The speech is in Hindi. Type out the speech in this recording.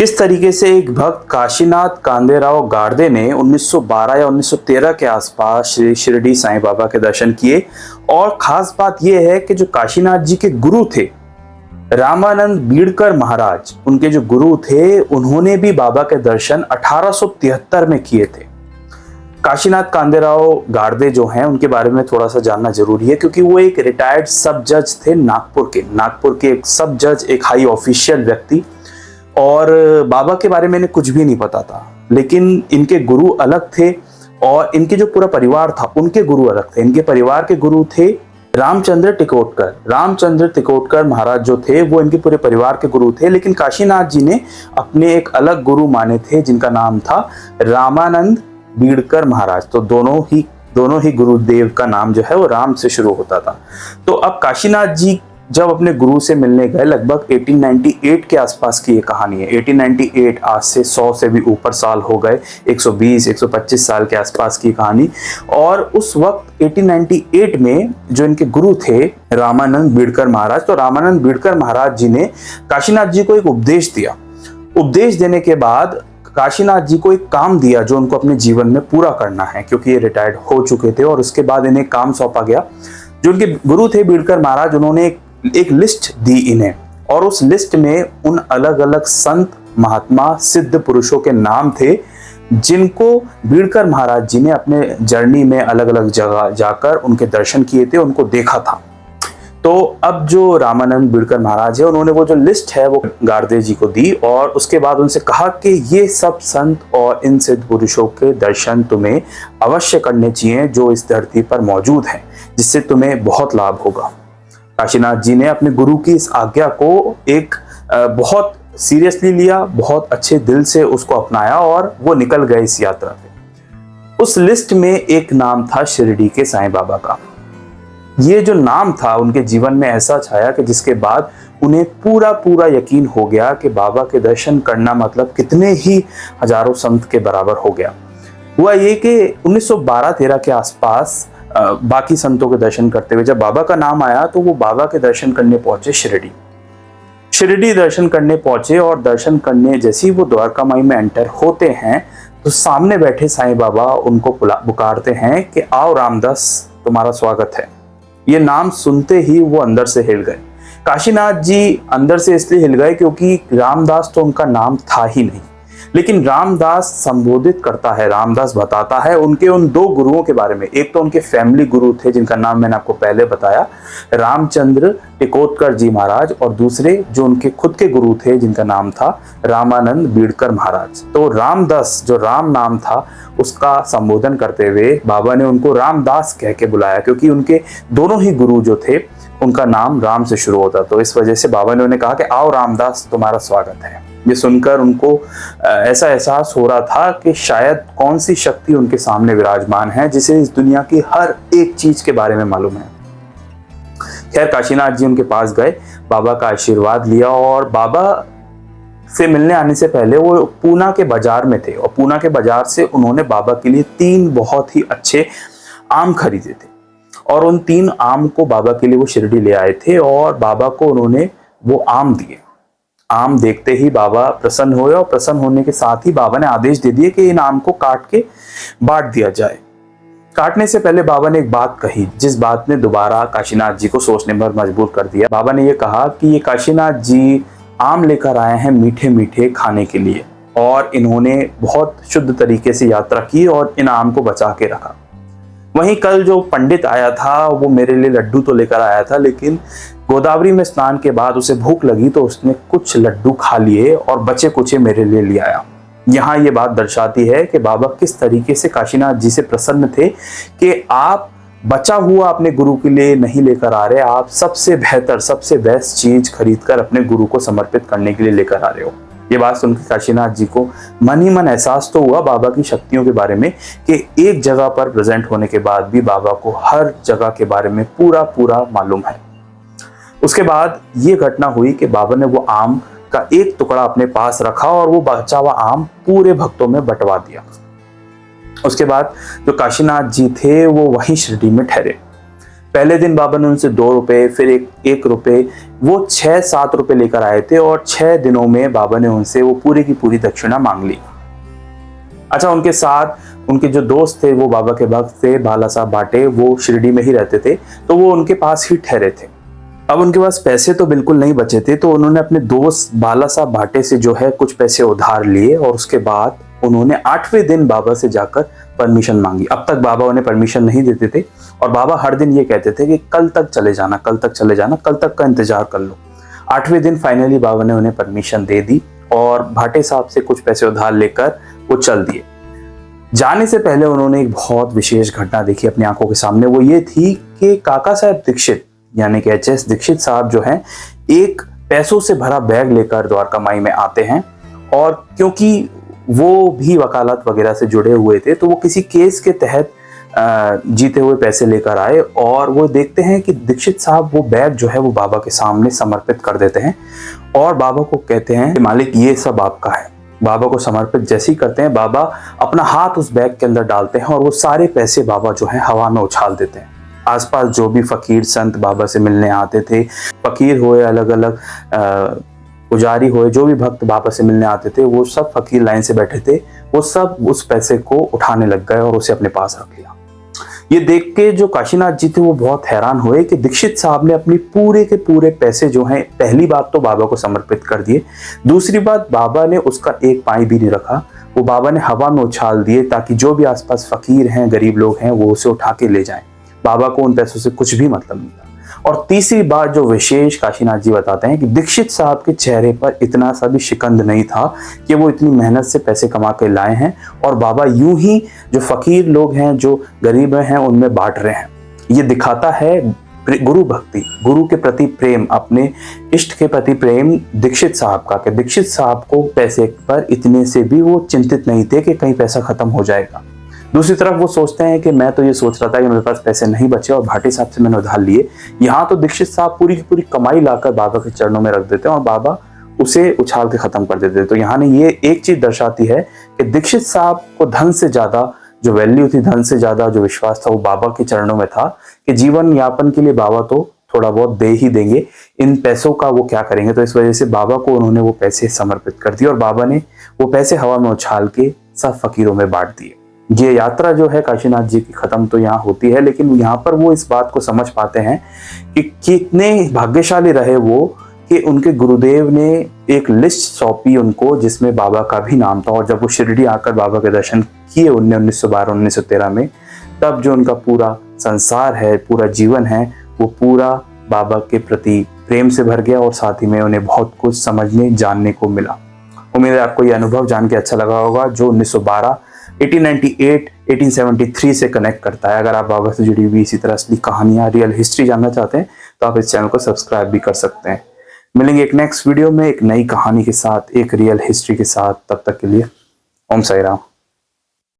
किस तरीके से एक भक्त काशीनाथ कांदेराव गाड़दे ने 1912 या 1913 के आसपास श्री शिरडी साईं बाबा के दर्शन किए। और खास बात यह है कि जो काशीनाथ जी के गुरु थे रामानंद बीड़कर महाराज, उनके जो गुरु थे उन्होंने भी बाबा के दर्शन 1873 में किए थे। काशीनाथ कांदेराव गाड़दे जो हैं उनके बारे में थोड़ा सा जानना जरूरी है, क्योंकि वो एक रिटायर्ड सब जज थे नागपुर के एक सब जज, एक हाई ऑफिशियल व्यक्ति। और बाबा के बारे में इन्हें कुछ भी नहीं पता था, लेकिन इनके गुरु अलग थे और इनके जो पूरा परिवार था उनके गुरु अलग थे। इनके परिवार के गुरु थे रामचंद्र टिकोटकर महाराज जो थे वो इनके पूरे परिवार के गुरु थे। लेकिन काशीनाथ जी ने अपने एक अलग गुरु माने थे जिनका नाम था रामानंद बीड़कर महाराज। तो दोनों ही गुरुदेव का नाम जो है वो राम से शुरू होता था। तो अब काशीनाथ जी जब अपने गुरु से मिलने गए, लगभग 1898 के आसपास की ये कहानी है। 1898, आज से 100 से भी ऊपर साल हो गए, 120-125 साल के आसपास की कहानी। और उस वक्त 1898 में जो इनके गुरु थे रामानंद बीड़कर महाराज, तो रामानंद बीड़कर महाराज जी ने काशीनाथ जी को एक उपदेश दिया। उपदेश देने के बाद काशीनाथ जी को एक काम दिया जो उनको अपने जीवन में पूरा करना है, क्योंकि ये रिटायर्ड हो चुके थे। और उसके बाद इन्हें काम सौंपा गया। जो उनके गुरु थे बीड़कर महाराज, उन्होंने एक लिस्ट दी इन्हें, और उस लिस्ट में उन अलग अलग संत महात्मा सिद्ध पुरुषों के नाम थे जिनको बीड़कर महाराज जी ने अपने जर्नी में अलग अलग जगह जाकर उनके दर्शन किए थे, उनको देखा था। तो अब जो रामानंद बीड़कर महाराज है उन्होंने वो जो लिस्ट है वो गाड़दे जी को दी, और उसके बाद उनसे कहा कि ये सब संत और इन सिद्ध पुरुषों के दर्शन तुम्हें अवश्य करने चाहिए जो इस धरती पर मौजूद हैं, जिससे तुम्हें बहुत लाभ होगा। काशीनाथ जी ने अपने गुरु की इस आज्ञा को एक बहुत सीरियसली लिया, बहुत अच्छे दिल से उसको अपनाया और वो निकल गए इस यात्रा पे। उस लिस्ट में एक नाम था शिरडी के साईं बाबा का। ये जो नाम था उनके जीवन में ऐसा छाया कि जिसके बाद उन्हें पूरा यकीन हो गया कि बाबा के दर्शन करना मतलब कितने ही हजारों संत के बराबर हो गया। हुआ ये कि 1912-13 के आसपास बाकी संतों के दर्शन करते हुए जब बाबा का नाम आया तो वो बाबा के दर्शन करने पहुंचे शिरडी दर्शन करने पहुंचे। और दर्शन करने जैसे ही वो द्वारका माई में एंटर होते हैं तो सामने बैठे साईं बाबा उनको पुकारते हैं कि आओ रामदास, तुम्हारा स्वागत है। ये नाम सुनते ही वो अंदर से हिल गए। काशीनाथ जी अंदर से इसलिए हिल गए क्योंकि रामदास तो उनका नाम था ही नहीं, लेकिन रामदास संबोधित करता है, रामदास बताता है उनके उन दो गुरुओं के बारे में। एक तो उनके फैमिली गुरु थे जिनका नाम मैंने आपको पहले बताया, रामचंद्र टिकोटकर जी महाराज, और दूसरे जो उनके खुद के गुरु थे जिनका नाम था रामानंद बीड़कर महाराज। तो रामदास जो राम नाम था उसका संबोधन करते हुए बाबा ने उनको रामदास कह के बुलाया, क्योंकि उनके दोनों ही गुरु जो थे उनका नाम राम से शुरू होता। तो इस वजह से बाबा ने उन्हें कहा कि आओ रामदास, तुम्हारा स्वागत है। ये सुनकर उनको ऐसा एहसास हो रहा था कि शायद कौन सी शक्ति उनके सामने विराजमान है जिसे इस दुनिया की हर एक चीज के बारे में मालूम है। खैर, काशीनाथ जी उनके पास गए, बाबा का आशीर्वाद लिया, और बाबा से मिलने आने से पहले वो पूना के बाजार में थे, और पूना के बाजार से उन्होंने बाबा के लिए 3 बहुत ही अच्छे आम खरीदे थे, और उन 3 आम को बाबा के लिए वो शिरडी ले आए थे, और बाबा को उन्होंने वो आम दिए। आम देखते ही बाबा प्रसन्न हुए, और प्रसन्न होने के साथ ही बाबा ने आदेश दे दिए कि इन आम को काट के बांट दिया जाए। काटने से पहले बाबा ने एक बात कही, जिस बात ने दोबारा काशीनाथ जी को सोचने पर मजबूर कर दिया। बाबा ने ये कहा कि ये काशीनाथ जी आम लेकर आए हैं मीठे मीठे खाने के लिए, और इन्होंने बहुत शुद्ध तरीके से यात्रा की और इन आम को बचा के रखा। वहीं कल जो पंडित आया था वो मेरे लिए लड्डू तो लेकर आया था, लेकिन गोदावरी में स्नान के बाद उसे भूख लगी तो उसने कुछ लड्डू खा लिए और बचे कुचे मेरे लिए ले आया। यहाँ ये बात दर्शाती है कि बाबा किस तरीके से काशीनाथ जी से प्रसन्न थे कि आप बचा हुआ अपने गुरु के लिए नहीं लेकर आ रहे, आप सबसे बेहतर सबसे बेस्ट चीज खरीद कर अपने गुरु को समर्पित करने के लिए लेकर आ रहे हो। ये बात सुनकर काशीनाथ जी को मन ही मन एहसास तो हुआ बाबा की शक्तियों के बारे में कि एक जगह पर प्रेजेंट होने के बाद भी बाबा को हर जगह के बारे में पूरा मालूम है। उसके बाद ये घटना हुई कि बाबा ने वो आम का एक टुकड़ा अपने पास रखा और वो बचा हुआ आम पूरे भक्तों में बंटवा दिया। उसके बाद जो काशीनाथ जी थे वो वहीं शिरडी में ठहरे। पहले दिन बाबा ने उनसे 2 रुपए, फिर 1 रुपए, वो 6-7 रुपए लेकर आए थे और 6 दिनों में बाबा ने उनसे वो पूरी की पूरी दक्षिणा मांग ली। अच्छा, उनके साथ उनके जो दोस्त थे वो बाबा के भक्त थे, बाला साहब भाटे, वो शिरडी में ही रहते थे, तो वो उनके पास ही ठहरे थे। अब उनके पास पैसे तो बिल्कुल नहीं बचे थे, तो उन्होंने अपने दोस्त बाला साहब भाटे से जो है कुछ पैसे उधार लिए और उसके बाद उन्होंने 8वें दिन बाबा से जाकर परमिशन मांगी। अब तक बाबा उन्हें परमिशन नहीं देते थे और बाबा हर दिन ये कहते थे कि कल तक चले जाना, कल तक चले जाना, कल तक का इंतजार कर लो। 8वें दिन फाइनली बाबा ने उन्हें परमिशन दे दी और भाटे साहब से कुछ पैसे उधार लेकर वो चल दिए। जाने से पहले उन्होंने एक बहुत विशेष घटना देखी अपनी आंखों के सामने। वो ये थी कि काका साहब दीक्षित यानी कि एच.एस. दीक्षित साहब जो हैं, एक पैसों से भरा बैग लेकर द्वारका माई में आते हैं और क्योंकि वो भी वकालत वगैरह से जुड़े हुए थे, तो वो किसी केस के तहत जीते हुए पैसे लेकर आए और वो देखते हैं कि दीक्षित साहब वो बैग जो है वो बाबा के सामने समर्पित कर देते हैं और बाबा को कहते हैं कि मालिक ये सब आपका है। बाबा को समर्पित जैसे ही करते हैं, बाबा अपना हाथ उस बैग के अंदर डालते हैं और वो सारे पैसे बाबा जो है हवा में उछाल देते हैं। आसपास जो भी फकीर संत बाबा से मिलने आते थे, फकीर हुए, अलग अलग पुजारी हुए, जो भी भक्त बाबा से मिलने आते थे, वो सब फकीर लाइन से बैठे थे, वो सब उस पैसे को उठाने लग गए और उसे अपने पास रख लिया। ये देख के जो काशीनाथ जी थे वो बहुत हैरान हुए कि दीक्षित साहब ने अपनी पूरे के पूरे पैसे जो हैं, पहली बात तो बाबा को समर्पित कर दिए, दूसरी बात बाबा ने उसका एक पाई भी नहीं रखा, वो बाबा ने हवा में उछाल दिए ताकि जो भी आसपास फकीर हैं, गरीब लोग हैं, वो उसे उठा के ले जाएं। बाबा को उन पैसों से कुछ भी मतलब नहीं था। और तीसरी बात जो विशेष काशीनाथ जी बताते हैं कि दीक्षित साहब के चेहरे पर इतना सा भी शिकंद नहीं था कि वो इतनी मेहनत से पैसे कमा के लाए हैं और बाबा यूं ही जो फकीर लोग हैं, जो गरीब हैं, उनमें बांट रहे हैं। ये दिखाता है गुरु भक्ति, गुरु के प्रति प्रेम, अपने इष्ट के प्रति प्रेम दीक्षित साहब का, कि दीक्षित साहब को पैसे पर इतने से भी वो चिंतित नहीं थे कि कहीं पैसा खत्म हो जाएगा। दूसरी तरफ वो सोचते हैं कि मैं तो ये सोच रहा था कि मेरे पास पैसे नहीं बचे और भाटे साहब से मैंने उधार लिए। यहाँ तो दीक्षित साहब पूरी की पूरी कमाई लाकर बाबा के चरणों में रख देते हैं और बाबा उसे उछाल के खत्म कर देते हैं। तो यहाँ ने ये एक चीज दर्शाती है कि दीक्षित साहब को धन से ज्यादा जो वैल्यू थी, धन से ज्यादा जो विश्वास था, वो बाबा के चरणों में था कि जीवन यापन के लिए बाबा तो थोड़ा बहुत दे ही देंगे, इन पैसों का वो क्या करेंगे। तो इस वजह से बाबा को उन्होंने वो पैसे समर्पित कर दिए और बाबा ने वो पैसे हवा में उछाल के सब फकीरों में बांट दिए। ये यात्रा जो है काशीनाथ जी की खत्म तो यहाँ होती है, लेकिन यहाँ पर वो इस बात को समझ पाते हैं कि कितने भाग्यशाली रहे वो कि उनके गुरुदेव ने एक लिस्ट सौंपी उनको जिसमें बाबा का भी नाम था। और जब वो शिरडी आकर बाबा के दर्शन किए 1912-1913 में, तब जो उनका पूरा संसार है, पूरा जीवन है, वो पूरा बाबा के प्रति प्रेम से भर गया और साथ ही में उन्हें बहुत कुछ समझने जानने को मिला। उम्मीद है आपको ये अनुभव जान के अच्छा लगा होगा, जो 1912, 1898, 1873 से कनेक्ट करता है। अगर आप बाबा से जुड़ी हुई इसी तरह असली कहानियां, रियल हिस्ट्री जानना चाहते हैं तो आप इस चैनल को सब्सक्राइब भी कर सकते हैं। मिलेंगे एक नेक्स्ट वीडियो में एक नई कहानी के साथ, एक रियल हिस्ट्री के साथ। तब तक के लिए ओम साई राम।